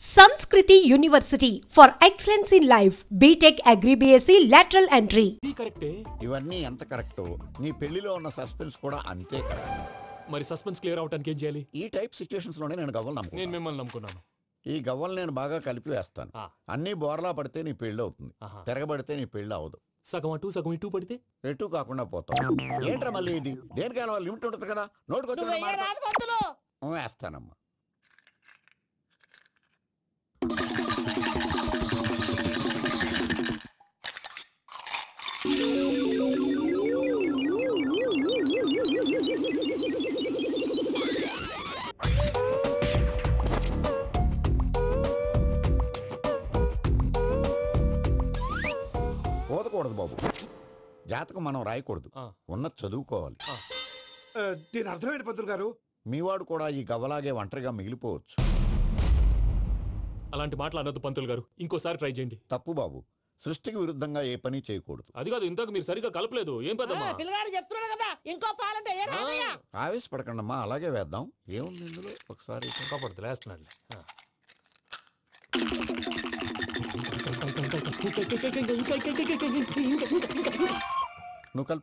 Sanskriti University for excellence in life. BTech Agri BSc lateral entry. ఇవన్నీ ఎంత కరెక్టో నీ పెళ్లిలో ఉన్న సస్పెన్స్ కూడా అంతే కరెక్ట్. మరి సస్పెన్స్ క్లియర్ అవడానికి ఏం చేయాలి? ఈ టైప్ సిచ్యువేషన్స్ లోనే నేను గవ్వలు నమ్ముకున్నాను. నేను మిమ్మల్ని నమ్ముకున్నాను. ఈ గవ్వలు నేను బాగా కలిపి వేస్తాను. అన్ని బోర్లా పడితే నీ పెళ్లి అవుతుంది, తిరగబడితే నీ పెళ్లి అవదు. సగం అటు సగం ఇటు పడితే ఎటు కాకుండా పోతావు. ఏంట్రా మళ్ళీ ఇది? దేనికైనా లిమిట్ ఉంటుంది కదా. నోటుకొచ్చి వేస్తానమ్మా. పోదకూడదు బాబు, జాతకం మనం రాయకూడదు, ఉన్నది చదువుకోవాలి. దీని అర్థమేంటి పంతులు గారు? మీవాడు కూడా ఈ గవ్వలాగే ఒంటరిగా మిగిలిపోవచ్చు. అలాంటి మాటలు అనొద్దు పంతులు గారు, ఇంకోసారి ట్రై చేయండి. తప్పు బాబు, సృష్టికి విరుద్ధంగా ఏ పని చేయకూడదు. అది కాదు, ఇంతకు మీరు సరిగా కలపలేదు. ఏం పెద్దమ్మా? పిల్లగాడు చెప్తున్నాడు కదా, ఇంకో పాలంటే ఆవేశపడకండమ్మా, అలాగే వేద్దాం. ఏముంది ఇందులో? ఒకసారి కాపాడుతు లేస్తున్నాడు. నువ్వు కల్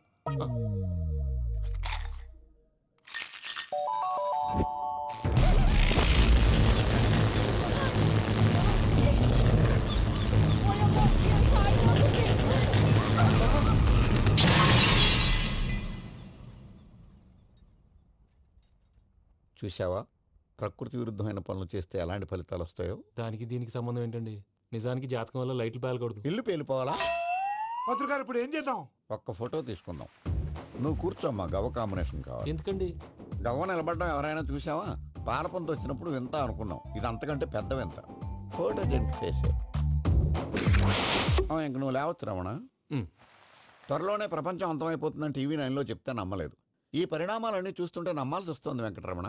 చూసావా, ప్రకృతి విరుద్ధమైన పనులు చేస్తే ఎలాంటి ఫలితాలు వస్తాయో. దానికి దీనికి సంబంధం ఏంటండి? నిజానికి జాతకం వల్ల లైట్లు పేలకూడదు. ఇల్లు పేలిపోవాలా? పంతులు గారు ఇప్పుడు ఏం చేద్దాం? ఒక్క ఫోటో తీసుకుందాం. నువ్వు కూర్చోమ్మా, గవ్వ కాంబినేషన్ కావాలి. ఎందుకండి? గవ్వ నిలబడ్డం ఎవరైనా చూసావా? పాలపంత వచ్చినప్పుడు వింత అనుకున్నాం, ఇది అంతకంటే పెద్ద వింత. ఫోటో జంక్ చేసే ఇంక నువ్వు లేవచ్చు రమణ. త్వరలోనే ప్రపంచం అంతమైపోతుందని టీవీ 9లో చెప్తే నమ్మలేదు. ఈ పరిణామాలన్నీ చూస్తుంటే నమ్మాల్సి వస్తుంది వెంకటరమణ.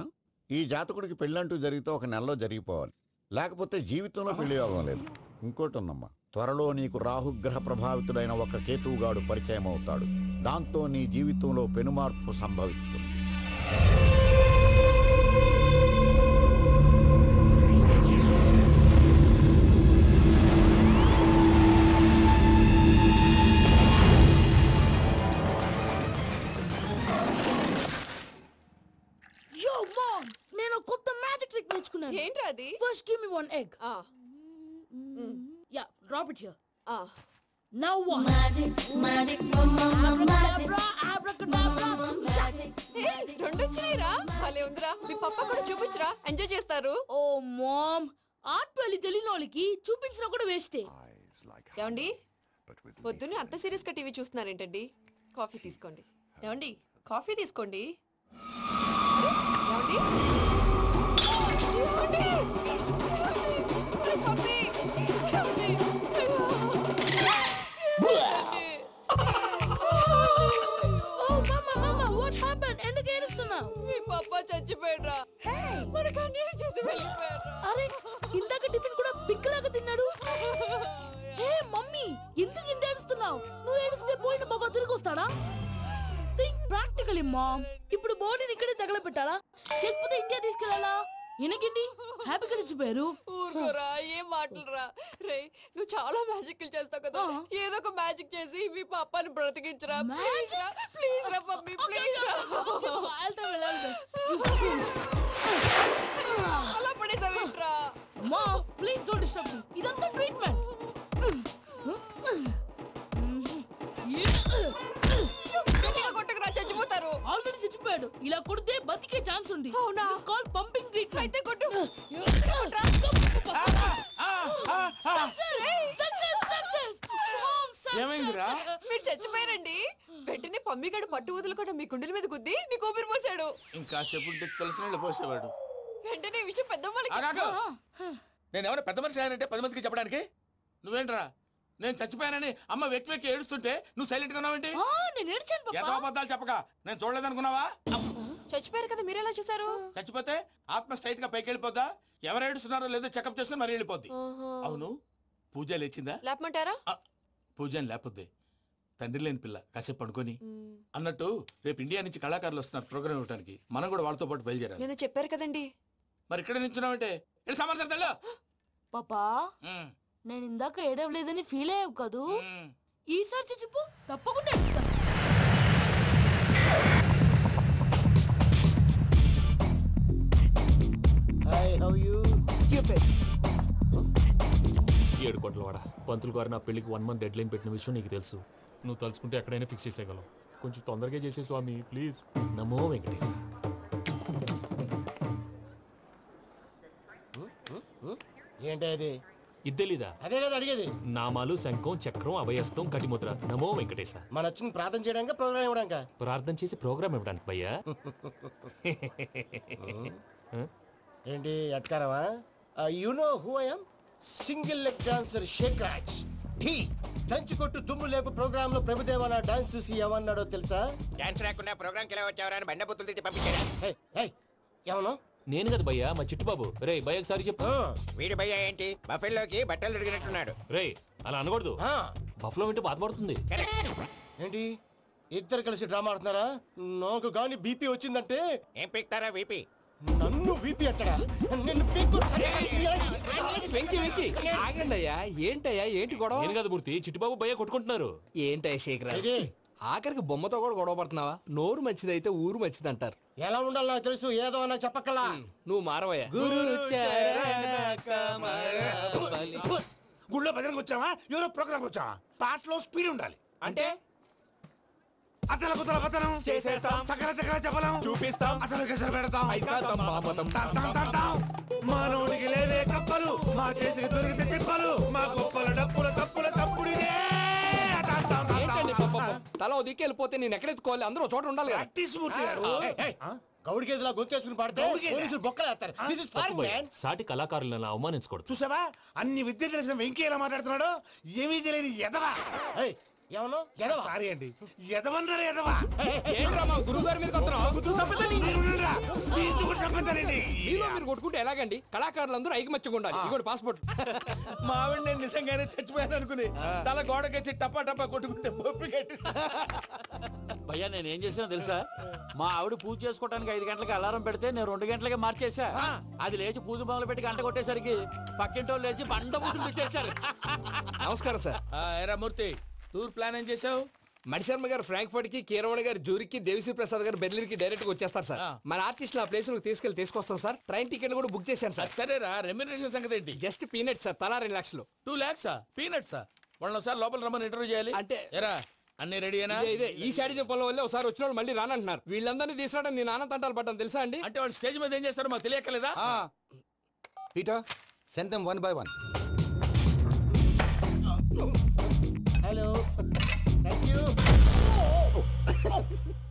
ఈ జాతకుడికి పెళ్ళంటూ జరిగితే ఒక నెలలో జరిగిపోవాలి, లేకపోతే జీవితంలో పెళ్లి యోగం లేదు. ఇంకోటి ఉందమ్మా, త్వరలో నీకు రాహుగ్రహ ప్రభావితుడైన ఒక కేతువుగాడు పరిచయం అవుతాడు. దాంతో నీ జీవితంలో పెనుమార్పు సంభవిస్తుంది. ఏంట్రా అది? First give me one egg. Yeah, drop it here. Now what? Magic రెండు వచ్చినాయిరా. భలే ఉందిరా. మీ పప్ప కూడా చూపించరా, ఎంజాయ్ చేస్తారు. ఓ మామ్, ఆర్ట్ పెళ్లి తెలియని వాళ్ళకి చూపించినా కూడా వేస్టే. ఏమండి, పొద్దున్నే అంత సీరియస్ గా టీవీ చూస్తున్నారేంటండి? కాఫీ తీసుకోండి. ఏమండి, కాఫీ తీసుకోండి. ఏమండి, చచ్చిపోయాడ్రా. మనకు అన్యాయం చేసి వెళ్ళిపోయాడ్రా. అరే, ఇందాక టిఫిన్ కూడా పిక్కలాగా తిన్నాడు. హే మమ్మీ, ఎందుకు ఇంత ఏడుస్తున్నావు? నువ్వు ఏడిస్తే పోయిన బాబా తిరిగి వస్తాడా? Think practically ma'am. ఇప్పుడు బాడీని ఇక్కడే తగలబెట్టాలా, లేకపోతే ఇండియా తీసుకెళ్లాలా? ఎనకండి హ్యాపీగా చచ్చిపోయారు. ఊరుకోరా, ఏం మాటలురా. రే, నువ్వు చాలా మ్యాజిక్ చేస్తావు కదా, ఏదో ఒక మ్యాజిక్ చేసి మీ పాపాని బ్రతికించరా. ప్లీజ్ రా మమ్మీ, ప్లీజ్ రా. అలా పడేసావేంట్రా? Mom, please don't disturb me. ఇదంతా ట్రీట్మెంట్. కొట్టకురా, చచ్చిపోతారు. ఆల్రెడీ చచ్చిపోయాడు. ఇలా కొడితే బతికే ఛాన్స్ ఉంది. అవునా? It's called pumping treatment. అయితే కొట్టు. ఏమైందిరా? మీరు చచ్చిపోయారండి. వెంటనే పమ్మిగాడు పట్టు వదులుకుండా మీ గుండెల మీద గుద్ది మీకు ఊపిరి పోసాడు. ఇంకా చెప్పు తెలిసిన పోసేవాడు. వెంటనే ఈ విషయం పెద్దవాళ్ళకి నేను ఎవరైనా పెద్ద మనిషి ఆయనంటే 10 మందికి చెప్పడానికి. నువ్వేంట్రా, నేను చచ్చిపోయానని అమ్మ వెక్కి వెక్కి ఏడుస్తుంటే నువ్వు సైలెంట్ గా ఉన్నావేంటి? నేను ఏడ్చాను పాపా. ఎంత అబద్ధాలు చెప్పక, నేను చూడలేదనుకున్నావా? చచ్చిపోయారు కదా, మీరెలా చూసారు? చచ్చిపోతే ఆత్మ స్ట్రైట్ గా పైకి వెళ్ళిపోద్దా? ఎవరు ఏడుస్తున్నారో లేదో చెకప్ చేసుకుని మరీ వెళ్ళిపోద్ది. అవును, పూజ లేచిందా? లేపమంటారా? పూజ లేకపోద్ది. తండ్రి లేని పిల్ల, కాసేపు పడుకొని. అన్నట్టు రేపు ఇండియా నుంచి కళాకారులు వస్తున్నారు ప్రోగ్రామ్ ఇవ్వడానికి, మనం కూడా వాళ్ళతో పాటు బయలుదేరాలి. నేను చెప్పారు కదండి. మరి ఇక్కడ నిల్చున్నావంటే సామర్థ్యం. పాపా నేను ఇందాక ఏడవలేదని ఫీల్ అయ్యావు కదూ, ఈసారి చచ్చిపో తప్పకుండా ఏడుస్తా. ఏడు కోట్ల వాడ పంతులు గారు నా పెళ్లికి 1 month డెడ్ లైన్ పెట్టిన విషయం నీకు తెలుసు. నువ్వు తలుచుకుంటే ఎక్కడైనా ఫిక్స్ చేసేయగలవు. కొంచెం తొందరగా చేసే స్వామి ప్లీజ్. నమో వెంకటేశ. ఏంటది? ఇది తెలీదా? అదే కదా అడిగేది. నామాలు, శంఖం, చక్రం, అభయస్తం, కటిముద్ర. నమో వెంకటేశ. మన వచ్చింది ప్రార్థన చేయడానికి, ప్రోగ్రామ్ ఇవ్వడానికి. ప్రార్థన చేసి ప్రోగ్రామ్ ఇవ్వడానికి భయ్యా. ఏంటి అట్కారవా? You know who I am? Single leg dancer shake Raj. Dhee దంచుకొట్టు దుమ్ము లేపు ప్రోగ్రామ్ లో ప్రభుదేవ నా డాన్స్ చూసి ఏమన్నాడో తెలుసా? డాన్స్ రాకుండా ప్రోగ్రామ్ కి ఎలా వచ్చావరా అని బండ బుద్ధులు తిట్టి పంపించాడు. ఏమను? నేను కదా భయ్యా, మా చిట్టుబాబు. రే భయ్య ఒకసారి చెప్పు. వీడి భయ్య ఏంటి బఫెల్లోకి బట్టలు తిరిగినట్టున్నాడు. రే అలా అనకూడదు, బఫ్లో వింటే బాధపడుతుంది. ఏంటి ఇద్దరు కలిసి డ్రామా ఆడుతున్నారా? నాకు గాని బీపీ వచ్చిందంటే ఏం పీక్తారా వీపీ? నన్ను బీపీ అంటారా? నిన్ను వెంకి వెంకి ఆగండి అయ్యా. ఏంటయ్యా ఏంటి గొడవ? నేను కదా మూర్తి, చిట్టుబాబు భయ్య కొట్టుకుంటున్నారు. ఏంటయ్యా శేఖరా, ఆఖరికి బొమ్మతో కూడా గొడవ పడుతున్నావా? నోరు మంచిదైతే ఊరు మంచిది అంటారు. ఎలా ఉండాలి నాకు తెలుసు, ఏదో నాకు చెప్పక్కలా. నువ్వు మారవయ్యా. గుళ్ళో భజనకు వచ్చావా, ఎవరో ప్రోగ్రామ్ వచ్చావా? పాటలో స్పీడ్ ఉండాలి. అంటే అతల కుతల పతనం చేసేస్తాం, సకల దగ్గర చెప్పలేం, చూపిస్తాం, అసలు గసలు పెడతాం, అయితాం, పాపతం. మానవుడికి లేవే కప్పలు, మా చేతికి దొరికితే తిప్పలు, మా గొప్పల డప్పుల తప్పుల తప్పుడిదే. ఏంటండి పాపం? తల ఓ దిక్కు వెళ్ళిపోతే నేను ఎక్కడెత్తుకోవాలి? అందరూ ఒక చోట ఉండాలి కదా. మూర్తి గారు గౌడికి ఎదులా గొంతేసుకుని పాడితే పోలీసులు బొక్కలు వేస్తారు. This is foreign, man. సాటి కళాకారులను అవమానించకూడదు. చూసావా అన్ని విద్య తెలిసిన వెంకీ ఎలా మాట్లాడుతున్నాడు? ఏమీ తెలియని ఎదవా. ఏమన్నా ఎడవా? సారీ అండి, ఎదవన్నారు ఎదవా. ఏంట్రా మా గురువు గారి మీద మీరు కొట్టుకుంటే ఎలాగండి? కళాకారులందరూ ఐకమత్యంగా ఉండాలి. ఇదిగోండి పాస్పోర్ట్. మా ఆవిడ నేను నిజంగానే చచ్చిపోయాను అనుకుని తల గోడకొచ్చి టపా టపా కొట్టుకుంటే బొప్పి కట్టి. భయ్యా నేను ఏం చేసినా తెలుసా? మా ఆవిడ పూజ చేసుకోవడానికి 5 గంటలకి అలారం పెడితే నేను 2 గంటలకి మార్చేసా. అది లేచి పూజ మొదలు పెట్టి గంట కొట్టేసరికి పక్కింటి వాళ్ళు లేచి బండ పూజలు పెట్టేశారు. నమస్కారం సార్. ఏరా మూర్తి, టూర్ ప్లాన్ ఏం చేసావు? మణిశర్మ గారు ఫ్రాంక్ఫర్ట్ కి, కీరవాణి గారు జూరిక్ కి, దేవిశ్రీ ప్రసాద్ గారు బెర్లిన్ కి డైరెక్ట్ గా వచ్చేస్తారు సార్. మన ఆర్టిస్ట్ ఆ ప్లేస్ తీసుకొస్తాం సార్. ట్రైన్ టికెట్ కూడా బుక్ చేశాను సార్. సరేరా, రెమ్యూనరేషన్ సంగతి ఏంటి? జస్ట్ పీనట్ సార్, తలా 2 లక్షలు. 2 lakhs పీనట్సా? వాళ్ళని ఒకసారి లోపల రమ్మని ఇంటర్వ్యూ చేయాలి. అంటే ఎరా అన్ని రెడీ అయినా? ఇదే ఈ శాడీ చెప్పడం వల్ల ఒకసారి వచ్చిన వాళ్ళు మళ్ళీ రానంటున్నారు. వీళ్ళందరినీ తీసుకురావడం నేను నాన్న తంటాలు పడ్డాను తెలుసా అండి? అంటే వాళ్ళు స్టేజ్ మీద ఏం చేస్తారో మాకు తెలియక్కలేదా? Peter send them 1 by 1. Hello, thank you.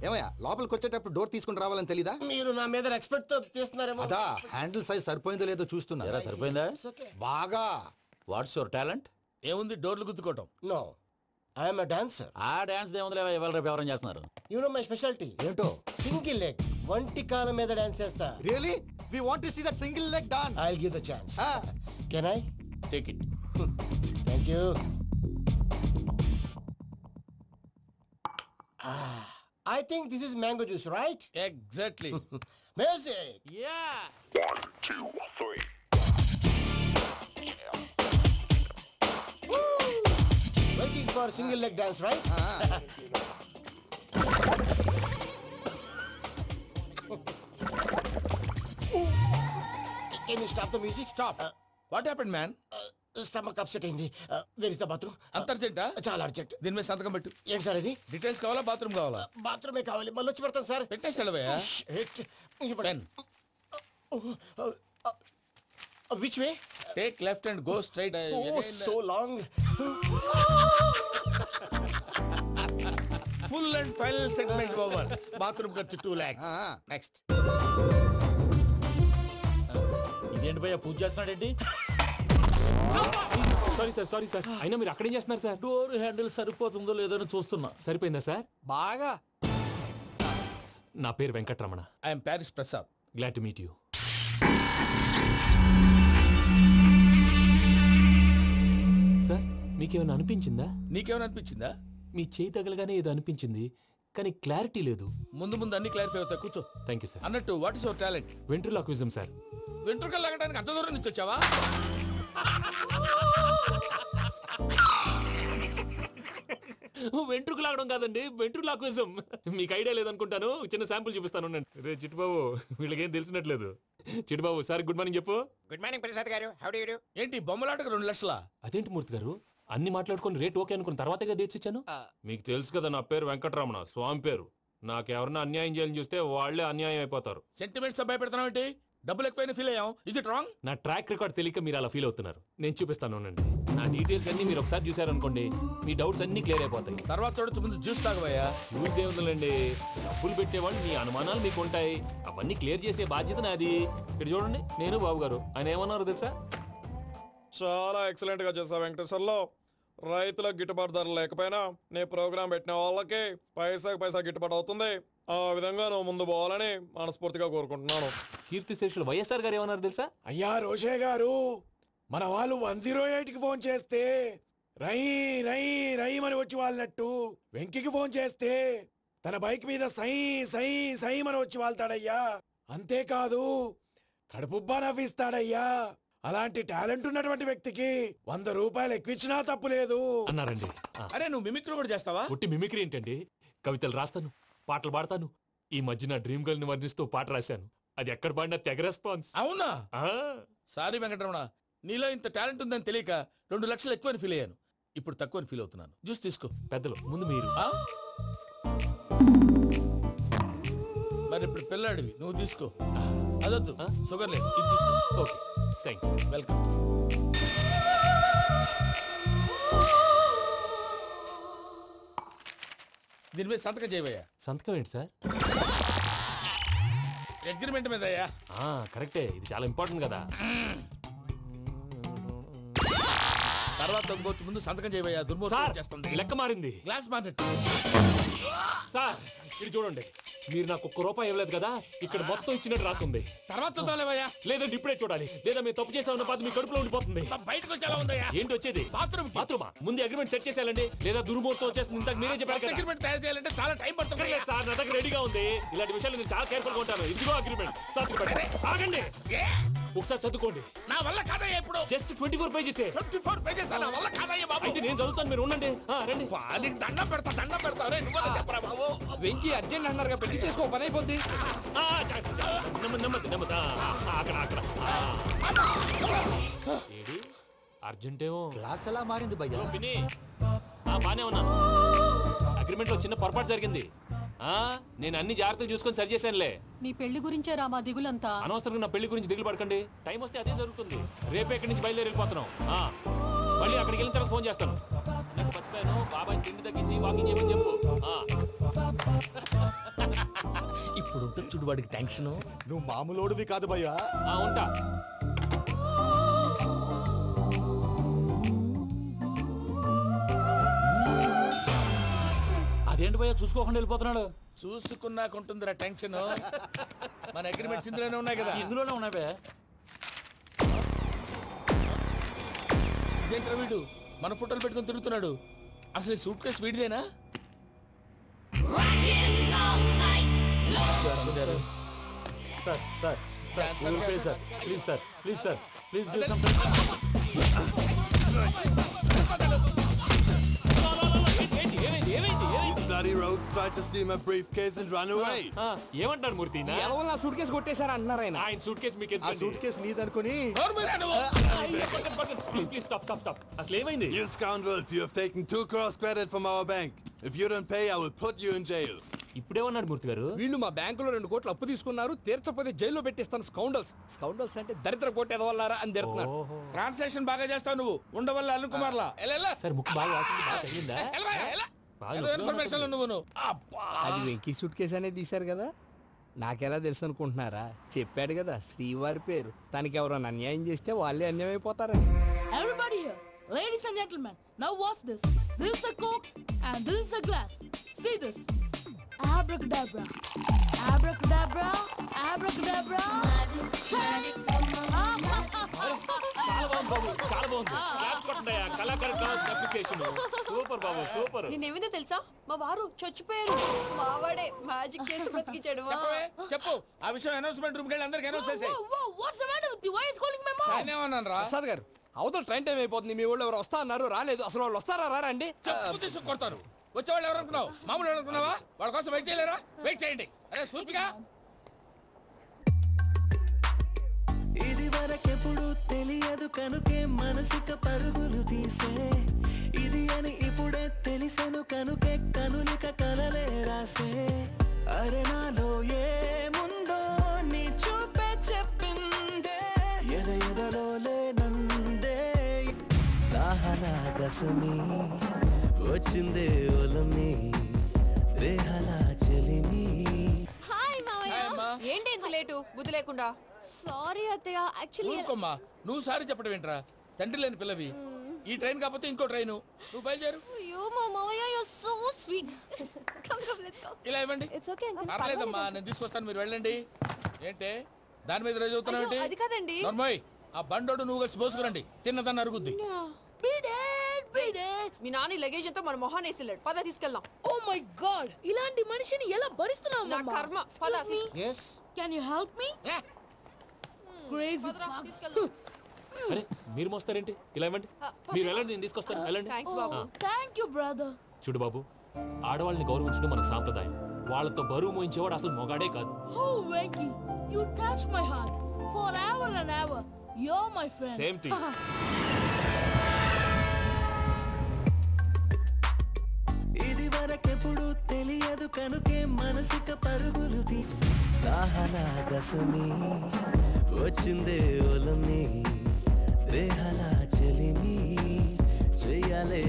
ఏమయ్యా లోపలికి వచ్చేటప్పుడు డోర్ తీసుకుని రావాలని తెలీదా? మీరు నా మీద ఎక్స్పెక్ట్ తో తీస్తున్నారేమో. అదా హ్యాండిల్ సైజ్ సరిపోయిందో లేదో చూస్తున్నా. ఎరా సరిపోయిందా? బాగా. What's your talent? ఏముంది డోర్లు గుద్దుకోవటం? No, I'm a dancer. ఆ డాన్స్ దేవుందిలే, ఇవాళ రేపు ఎవరైనా చేస్తున్నారు. యు నో మై స్పెషాలిటీ ఏంటో? సింగిల్ లెగ్, వంటి కాలం మీద డాన్స్ చేస్తా. Really we want to see that single leg dance. I will give the chance. Can I? Take it. Thank you. I think this is mango juice, right? Exactly. Music. Yeah. 1, 2, 3. Waiting for single leg dance, right? Can you stop the music? Stop. What happened, man? Stomach upset అయింది. Where is the bathroom? అంత అర్జెంటా? చాలా urgent. దీని మీద సంతకం పెట్టు. ఏంటి sir ఇది? డీటెయిల్స్ కావాలా, బాత్రూమ్ కావాలా? బాత్రూమే కావాలి, మళ్ళీ వచ్చి పెడతాను సార్. పెట్టేసాడవయ్యా. Pen. Which way? Take left and go straight. Oh so long. Full and final segment over. Bathroom ఖర్చు 2 lakhs. నెక్స్ట్. ఇదేంటి భయ్యా పూజ చేస్తున్నాడేంటి? Sorry sir. అయినా మీరు అక్కడేం చేస్తున్నారు సార్? డోర్ హ్యాండిల్ సరిపోతుందో లేదో అని చూస్తున్నా. సరిపోయిందా సార్? బాగా. నా పేరు Venkataramana. I'm Paris Prasad. Glad to meet you. Sir మీకేమైనా అనిపించిందా? నీకేమైనా అనిపించిందా? మీ చేయి తగలగానే ఏదో అనిపించింది, కానీ క్లారిటీ లేదు. ముందు అన్ని క్లారిఫై అవుతాయి, కూర్చో. Thank you sir. అన్నట్టు what is your talent? Ventriloquism sir. వెంట్రుకలు లాగడానికి అంత దూరం నుంచి వచ్చావా? వెంట్రుకు లాగడం కాదండి, వెంట్రులాక్విజం. మీకు ఐడియా లేదనుకుంటాను, చిన్న శాంపుల్ చూపిస్తాను. రే చిట్టుబాబు, వీళ్ళకేం తెలిసినట్లేదు. చిట్టుబాబు సార్ గుడ్ మార్నింగ్ చెప్పు. Good morning Prasad garu, how do you do? ఏంటి బొమ్మలాటకు 2 లక్షల? అదేంటి మూర్తి గారు, అన్ని మాట్లాడుకుని రేట్ ఓకే అనుకున్న తర్వాతగా డేట్స్ ఇచ్చాను. మీకు తెలుసు కదా నా పేరు వెంకటరమణ, స్వామి పేరు. నాకెవరన్నా అన్యాయం చేయాలని చూస్తే వాళ్లే అన్యాయం అయిపోతారు. సెంటిమెంట్స్ తో భయపెడతావు ఏంటి? డబ్బులు ఎక్కువైనా ఫీల్ అయ్యాం. Is it wrong? నా ట్రాక్ రికార్డ్ తెలియక మీరు అలా ఫీల్ అవుతున్నారు. నేను చూపిస్తాను. నా డీటెయిల్స్ అన్ని మీరు ఒకసారి చూసారనుకోండి, మీ డౌట్స్ అన్ని క్లియర్ అయిపోతాయి. తర్వాత చూడొచ్చు, ముందు జ్యూస్ తాగబోయా. చూస్తే ఉందండి, డబ్బులు పెట్టేవాళ్ళు మీ అనుమానాలు మీకు ఉంటాయి, అవన్నీ క్లియర్ చేసే బాధ్యత నాది. ఇక్కడ చూడండి, నేను బాబు గారు. ఆయన ఏమన్నారు తెలుసా? చాలా ఎక్సలెంట్ గా చేసావు వెంకటేశ్వర్లో. రైతులకు గిట్టుబాటు ధర లేకపోయినా నీ ప్రోగ్రాం పెట్టిన వాళ్ళకి పైసాకి పైసా గిట్టుబాటు అవుతుంది. ఆ విధంగా నువ్వు ముందు పోవాలని మనస్ఫూర్తిగా కోరుకుంటున్నాను. కీర్తి శేషులు వైఎస్ఆర్ గారు ఏమన్నారు తెలుసా? అయ్యా రోషే గారు, మన వాళ్ళు 108కి ఫోన్ చేస్తే రై రై రై అని వచ్చి వాళ్ళనట్టు, వెంకికి ఫోన్ చేస్తే తన బైక్ మీద సై సై సై అని వచ్చి వాళ్తాడయ్యా. అంతేకాదు కడుపుబ్బా నవ్విస్తాడయ్యా. అలాంటి టాలెంట్ ఉన్నటువంటి వ్యక్తికి 100 రూపాయలు ఎక్కువచ్చినా తప్పు లేదు అన్నారండి. అరే నువ్వు మిమిక్రీ కూడా చేస్తావా? ఒట్టి మిమిక్రీ ఏంటండి, కవితలు రాస్తాను, పాటలు పాడతాను. ఈ మధ్య నా డ్రీమ్ గర్ల్ ని వర్ణిస్తూ పాట రాశాను, అది ఎక్కడ పాడినా తెగ రెస్పాన్స్. అవునా? సారీ వెంకటరమణ, నీలో ఇంత టాలెంట్ ఉందని తెలియక 2 లక్షలు ఎక్కువని ఫీల్ అయ్యాను. ఇప్పుడు తక్కువని ఫీల్ అవుతున్నాను. జ్యూస్ తీసుకో. పెద్దలు ముందు మీరు. మరి ఇప్పుడు పిల్లాడివి, నువ్వు తీసుకో. అదొద్దు, షుగర్ లేదు, ఇది తీసుకో. Okay thanks, welcome. దీని మీద సంతకం చేయవయ్యా. సంతకం ఏంటి సార్? అగ్రిమెంట్ మీద అయ్యా. కరెక్టే, ఇది చాలా ఇంపార్టెంట్ కదా. తర్వాత ఇంకొచ్చి ముందు సంతకం చేయవయ్యా. దుర్మోహం చేస్తుంది. లెక్క మారింది. గ్లాస్ మార్కెట్ సార్ ఇది చూడండి, మీరు నాకు 1 రూపాయి ఇవ్వలేదు కదా, ఇక్కడ మొత్తం ఇచ్చినట్టు రాస్తుంది. తర్వాత చూద్దాంలేవయ్యా. లేదంటే ఇప్పుడే చూడాలి, లేదా మీరు తప్పు చేసామన్న బాధ మీ కడుపులో ఉండిపోతుంది. బయటకు వచ్చేలా ఉందయ్యా. ఏంటి వచ్చేది? బాత్రూమా? ముందు అగ్రిమెంట్ సెట్ చేసేయాలండి, లేదా దుర్మూర్తం వచ్చేస్తుంది. ఇంతకు మీరే చెప్పారు కదా. అగ్రిమెంట్ తయారు చేయాలంటే చాలా టైం పడుతుంది సార్. నా దగ్గర రెడీగా ఉంది. ఇలాంటి విషయాలు నేను చాలా కేర్ఫుల్ గా ఉంటాను. ఇదిగో అగ్రిమెంట్. ఆగండి, ఒకసారి చదువుకోండి. నా వల్ల కాదయ్యా. ఇప్పుడు జస్ట్ 24 పేజెస్. 24 పేజెస్ నా వల్ల కాదయ్యా బాబు. అయితే నేను చదువుతాను, మీరు ఉండండి. రండి. నీకు దండం పెడతా. నువ్వు చెప్పరా బాబు. వెంకీ అర్జెంట్ అన్నారుగా, పెళ్లి చేసుకో, పని అయిపోద్ది. నెమ్మది. అక్కడ ఏడి అర్జెంటేమో. క్లాస్ ఎలా మారింది భయ్యా? బానే ఉన్నాను. అగ్రిమెంట్ లో చిన్న పొరపాటు జరిగింది. నేను అన్ని జాగ్రత్తలు చూసుకొని సరి చేశానులే. నీ పెళ్లి గురించే రామా దిగులంతా. అనవసరంగా నా పెళ్లి గురించి దిగులు పడకండి. టైం వస్తే అదే జరుగుతుంది. రేపే ఇక్కడి నుంచి బయలుదేరి వెళ్ళిపోతున్నాం. మళ్ళీ అక్కడికి వెళ్ళిన తర్వాత ఫోన్ చేస్తాను. నాకు మర్చిపోయాను, బాబాయ్ తిండి తగ్గించి వాకింగ్ చేయమని చెప్పు. ఇప్పుడు ఉంటుంది చూడు వాడికి టెన్షన్. నువ్వు మామూలోడివి కాదు భయ్యా. ఉంటా. అదేంటి భయ్యా చూసుకోకుండా వెళ్ళిపోతున్నాడు? చూసుకున్నాకుంటుందిరా టెన్షన్. మన అగ్రిమెంట్స్ ఇందులోనే ఉన్నాయి కదా. ఇందులోనే ఉన్నాయి భయ్యా. ఇదేంట్రా వీడు మన ఫోటోలు పెట్టుకుని తిరుగుతున్నాడు? అసలు ఈ సూట్ కేసు వీడిదేనా? ఏమంటారు మూర్తి? నా సూట్ కేసు కొట్టేశారు అంటున్నారు ఆయన. ఆయన సూట్ కేసు మీకు సూట్ కేసు నీదనుకుని. Please stop. అసలు ఏమైంది? You scoundrels, you have taken 2 crores credit from our bank. If you don't pay, I will put you in jail. ఇప్పుడేమన్నాడు మూర్తి గారు? వీళ్ళు మా బ్యాంకులో 2 కోట్లు అప్పు తీసుకున్నారు, తీర్చపోతే జైల్లో పెట్టిస్తాను. స్కౌండల్స్ అంటే దరిద్ర కోట ఎదవల్లారా అని తిడుతున్నారు. ట్రాన్సాక్షన్ బాగా చేస్తావు నువ్వు. ఉండవల్ల అల్లు కుమార్లా. సార్ ముక్కు బాగా వాసింది, బాగా తగ్గిందా? ఇన్ఫర్మేషన్ నువ్వు. అది వెంకీ సూట్ కేసు అనేది తీశారు కదా, నాకెలా తెలుసు అనుకుంటున్నారా? చెప్పాడు కదా శ్రీవారి పేరు. తనకి ఎవరైనా అన్యాయం చేస్తే వాళ్ళే అన్యాయం అయిపోతారని. Everybody here, ladies and gentlemen, now watch this. This is a Coke and this is a glass. See this. Abracadabra. Abracadabra. Abracadabra. Magic. చాలా బాగుంది. సూపర్ బాబు, సూపర్. నేనేమిందో తెలుసా, మా వారు చచ్చిపోయారు. మావాడే మ్యాజిక్ చేసి బ్రతికించాడు. చెప్పు ఆ విషయం. అనౌన్స్మెంట్ రూమ్ కి వెళ్ళి అందరికి అనౌన్స్ చేసేయ్. What's the matter with you? Why is calling my mom? నేనేమన్నాను రా? ప్రసాద్ గారు, అవతల ట్రైన్ టైం అయిపోతుంది. మీ వాళ్ళు ఎవరు వస్తా అన్నారు, రాలేదు. అసలు వాళ్ళు వస్తారా రారా అండి? తీసుకొడతారు. వచ్చేవాళ్ళు ఎవరు అనుకున్నావు? మామూలు అనుకున్నావా? వాళ్ళ కోసం వెయిట్ చేయలేరా? వెయిట్ చేయండి. అరే సూపిగా ఇది వరకెప్పుడు తెలియదు కనుకే మనసుక పరుగులు తీసే ఇది అని ఇప్పుడే తెలిసెను కనుకే కనులిక కలలే రాసే అరే నాలో ఏముందో నీ చూపే చెప్పిందే ఎదలో లేనందే దాహనాగసమి వచ్చిందే ఒలమి రేహలా చెలిమి. హాయ్ మావయ్య. ఏంటి ఇంత లేటు బుద్ధి లేకుండా? సారీ అత్తయ్య, యాక్చువల్లీ ఊరుకోమ్మా. నువ్వు సారీ చెప్పడం ఏంట్రా? తండ్రి లేని పిల్లవి. ఈ ట్రైన్ కాకపోతే ఇంకో ట్రైన్. నువ్వు బయలుదేరు. అయ్యో మా మావయ్య, you are so sweet. Come come let's go. ఇలా ఇవ్వండి. It's okay uncle. పర్లేదమ్మా, నేను తీసుకొస్తాను, మీరు వెళ్ళండి. ఏంటే దాని మీద రోజు అవుతున్నావు ఏంటి? అది కాదండి. నర్మోయ్, ఆ బండోడు నువ్వు కలిసి పోసుకురండి. తిన్నదాన్ని అరుగుద్ది. మీ నాన్న లగేజ్ అంతా మన మొహాన్ వేసిల్లాడు. పద తీసుకెళ్దాం. ఓ మై గాడ్, ఇలాంటి మనిషిని ఎలా భరిస్తున్నావు? నా కర్మ. పద. yes can you help me? Crazy. అరే మీరు మోస్తారేంటి? ఇలా ఇవ్వండి. మీరు వెళ్ళండి, నేను తీసుకొస్తాను. వెళ్ళండి. Thank you brother. చూడు బాబు, ఆడవాళ్ళని గౌరవించడం మన సాంప్రదాయం. వాళ్ళతో బరువు మోయించేవాడు అసలు మొగాడే కాదు. Oh Venky, you touch my heart forever and ever. You're my friend. Same to you. ఇది వరకెప్పుడు తెలియదు కనుకే మనసుక పరుగులు దాహనాగసమి వచ్చిందే ఒలమి రేహలా చెలిమి చెయ్యాలే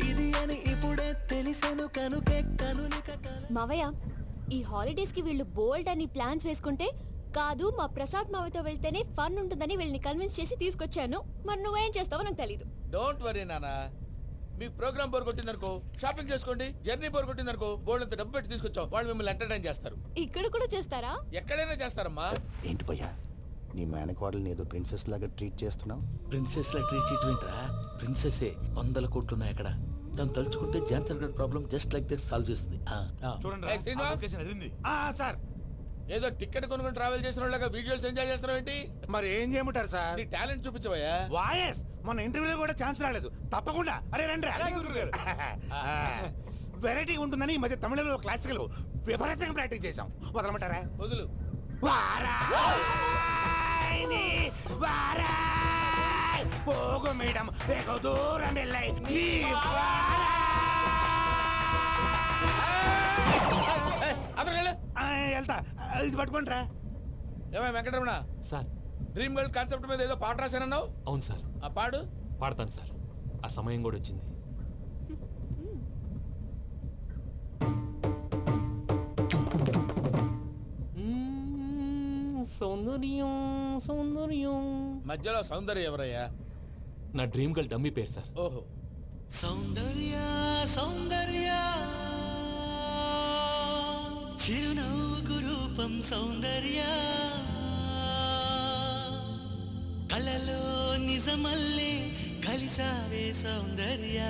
ఇది అని ఇప్పుడే తెలిసెను కనుకే కనులిక. మావయ్య, ఈ హాలిడేస్ కి వీళ్ళు బోల్డ్ అని ప్లాన్స్ వేసుకుంటే కాదు మా ప్రసాద్ మావయ్యతో వెళ్తేనే ఫన్ ఉంటుందని వీళ్ళని కన్విన్స్ చేసి తీసుకొచ్చాను. మరి నువ్వేం చేస్తావో నాకు తెలీదు. డోంట్ వరీ నానా. మీ ప్రోగ్రామ్ బోర్ కొట్టిందనుకో షాపింగ్ చేసుకోండి. జర్నీ బోర్ కొట్టిందనుకో బోర్డు అంత డబ్బు పెట్టి తీసుకొచ్చాం. వాళ్ళు మిమ్మల్ని ఎంటర్టైన్ చేస్తారు. ఇక్కడ కూడా చేస్తారా? ఎక్కడైనా చేస్తారమ్మా. ఏంటి భయ్యా, నీ మేనకోడల్ని ఏదో ప్రిన్సెస్ లాగా ట్రీట్ చేస్తున్నావు? ప్రిన్సెస్ లా ట్రీట్ చేయటం ఏంట్రా? ప్రిన్సెసే 100 కోట్లు ఉన్నాయి అక్కడ. తను తలుచుకుంటే జాన్సన్ గడ్ problem just like this solve చేస్తుంది. చూడండి సార్, ఏదో టికెట్ కొనుక్కొని ట్రావెల్ చేసిన వాళ్ళగా వీడియోస్ ఎంజాయ్ చేస్తున్నావు ఏంటి? మరి ఏం చేయమంటారు సార్? నీ టాలెంట్ చూపించవయ్యా. వాయస్ మన ఇంటర్వ్యూలో కూడా ఛాన్స్ రాలేదు. తప్పకుండా అరే రండి. వెరైటీ ఉంటుందని ఈ మధ్య తమిళలో క్లాసికల్ విపరీతంగా ప్రాక్టీస్ చేశాం. వదలమంటారా? వదులు. పోగు మేడం వెగు దూరం వెళ్ళాయి. వెళ్తా, ఇది పట్టుకుంటారా? ఏమై Venkataramana sir, dream girl concept మీద ఏదో పాట రాశానన్నావు. అవును సార్. ఆ పాడు. పాడతాను సార్. ఆ సమయం కూడా వచ్చింది. సౌందర్యం సౌందర్యం. మధ్యలో సౌందర్యం ఎవరయ్యా? నా డ్రీమ్ గర్ల్ డమ్మీ పేరు సార్. ఓహో. సౌందర్య సౌందర్య చిరునవ్వుకు రూపం సౌందర్య కలలో నిజమల్లే కలిసావే సౌందర్య.